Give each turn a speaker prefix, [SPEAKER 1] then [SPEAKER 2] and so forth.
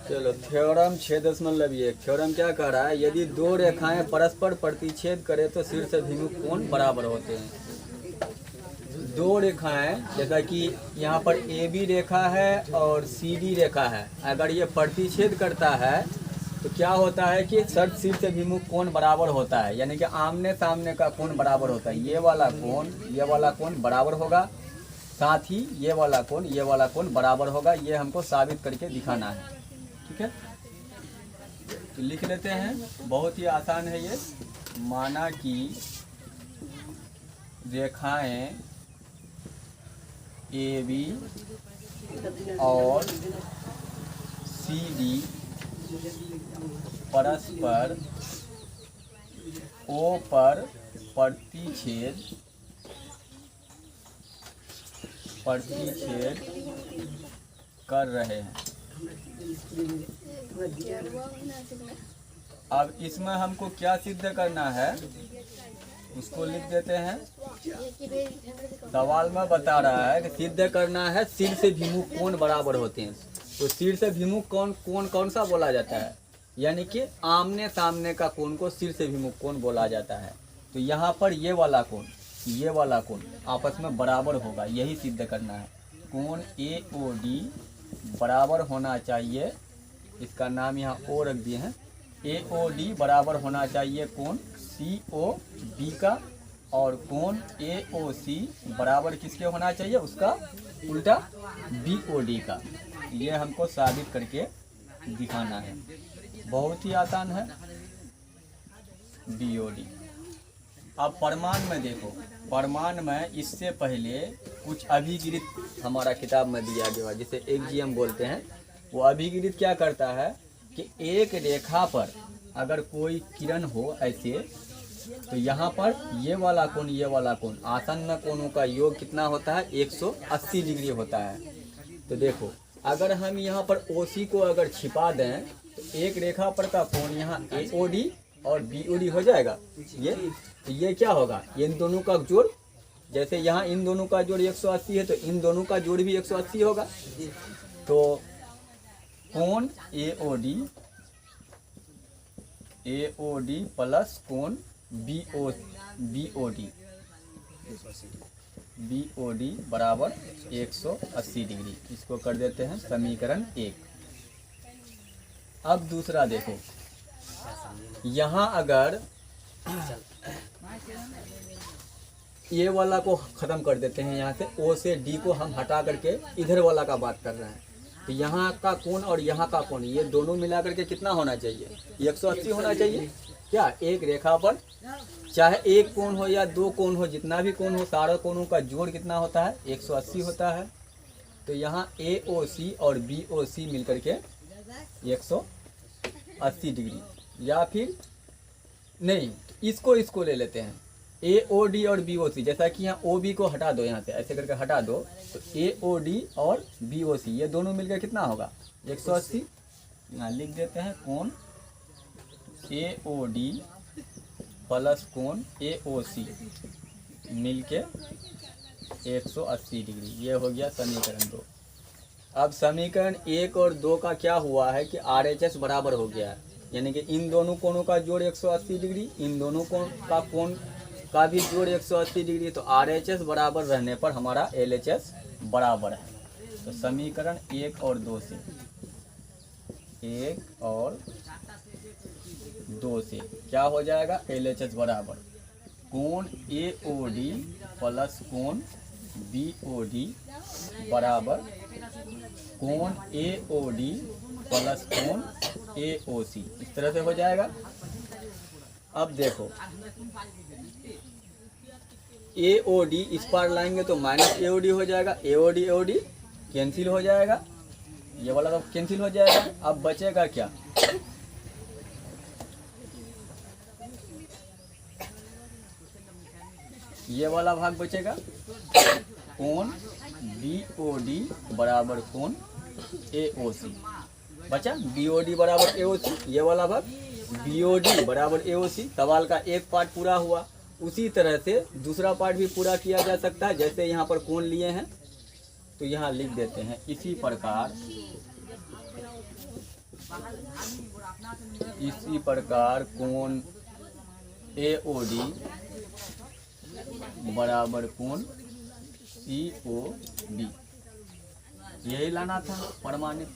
[SPEAKER 1] चलो theorem 6.1 theorem क्या कह रहा है, यदि दो रेखाएं परस्पर प्रतिच्छेद करें तो शीर्ष अभिमुख कोण बराबर होते हैं। दो रेखाएं जैसा कि यहाँ पर AB रेखा है और CD रेखा है, अगर ये प्रतिच्छेद करता है तो क्या होता है कि शीर्ष अभिमुख कोण बराबर होता है, यानी कि आमने सामने का कोण बराबर होता है। ये वाला कोण बराबर होगा, साथ ही ये वाला कोण बराबर होगा। ये हमको साबित करके दिखाना है, ठीक है। तो लिख लेते हैं, बहुत ही आसान है ये। माना कि रेखाएं AB और CD परस्पर O पर प्रतिच्छेद कर रहे हैं। अब इसमें हमको क्या सिद्ध करना है उसको लिख देते हैं। सवाल में बता रहा है कि सिद्ध करना है शीर्ष अभिमुख कोण बराबर होते हैं। तो शीर्ष अभिमुख कोण कौन सा बोला जाता है, यानी कि आमने सामने का कोण को शीर्ष अभिमुख कोण बोला जाता है। तो यहाँ पर ये वाला कोण आपस में बराबर होगा, यही सिद्ध करना है। कोण AOD बराबर होना चाहिए, इसका नाम यहाँ O रख दिए हैं। AOD बराबर होना चाहिए कोण COB का, और कोण AOC बराबर किसके होना चाहिए, उसका उल्टा BOD का। ये हमको साबित करके दिखाना है, बहुत ही आसान है। BOD। अब प्रमाण में देखो, प्रमाण में इससे पहले कुछ अभिगिरित हमारा किताब में दिया गया, जिसे एक्जियम बोलते हैं। वो अभिगिरित क्या करता है कि एक रेखा पर अगर कोई किरण हो ऐसे, तो यहाँ पर ये वाला कोण आसन्न कोणों का योग कितना होता है, 180 डिग्री होता है। तो देखो, अगर हम यहाँ पर OC को अगर छिपा दें तो एक रेखा पर का कोण यहाँ AOD और BOD हो जाएगा। ये क्या होगा, इन दोनों का जोड़, जैसे यहाँ इन दोनों का जोड़ 180 है तो इन दोनों का जोड़ भी 180 होगा। तो कोण AOD प्लस कोण BOD बराबर 180 डिग्री। इसको कर देते हैं समीकरण 1। अब दूसरा देखो, यहाँ अगर ये वाला को ख़त्म कर देते हैं, यहाँ से O से D को हम हटा करके इधर वाला का बात कर रहे हैं। तो यहाँ का कोण और यहाँ का कोण, ये दोनों मिला करके कितना होना चाहिए, 180 होना चाहिए। क्या एक रेखा पर चाहे एक कोण हो या दो कोण हो, जितना भी कोण हो, सारे कोणों का जोड़ कितना होता है, 180 होता है। तो यहाँ AOC और BOC मिलकर के 180 डिग्री, या फिर नहीं, इसको ले लेते हैं AOD और BOC। जैसा कि यहाँ OB को हटा दो, यहाँ से ऐसे करके हटा दो, तो AOD और BOC ये दोनों मिलकर कितना होगा, 180। यहाँ लिख देते हैं कोण AOD प्लस कोण AOC मिलके 180 डिग्री। ये हो गया समीकरण 2। अब समीकरण 1 और 2 का क्या हुआ है कि RHS बराबर हो गया है, यानी कि इन दोनों कोणों का जोड़ 180 डिग्री, इन दोनों कोण का भी जोड़ 180 डिग्री। तो RHS बराबर रहने पर हमारा LHS बराबर है। तो समीकरण 1 और 2 से, 1 और 2 से क्या हो जाएगा, LHS बराबर कोण AOD प्लस कोण BOD बराबर कोण AOD प्लस कोण AOC। इस तरह से हो जाएगा। अब देखो, AOD इस पार लाएंगे तो माइनस AOD हो जाएगा, AOD कैंसिल हो जाएगा, ये वाला तो कैंसिल हो जाएगा। अब बचेगा क्या, ये वाला भाग बचेगा, कोण BOD बराबर कोण AOC बचा। BOD बराबर AOC, ये वाला भाग BOD बराबर AOC। सवाल का एक पार्ट पूरा हुआ। उसी तरह से दूसरा पार्ट भी पूरा किया जा सकता है। जैसे यहाँ पर कोण लिए हैं, तो यहाँ लिख देते हैं इसी प्रकार कोण AOD बराबर कोण COD, यही लाना था प्रमाणित।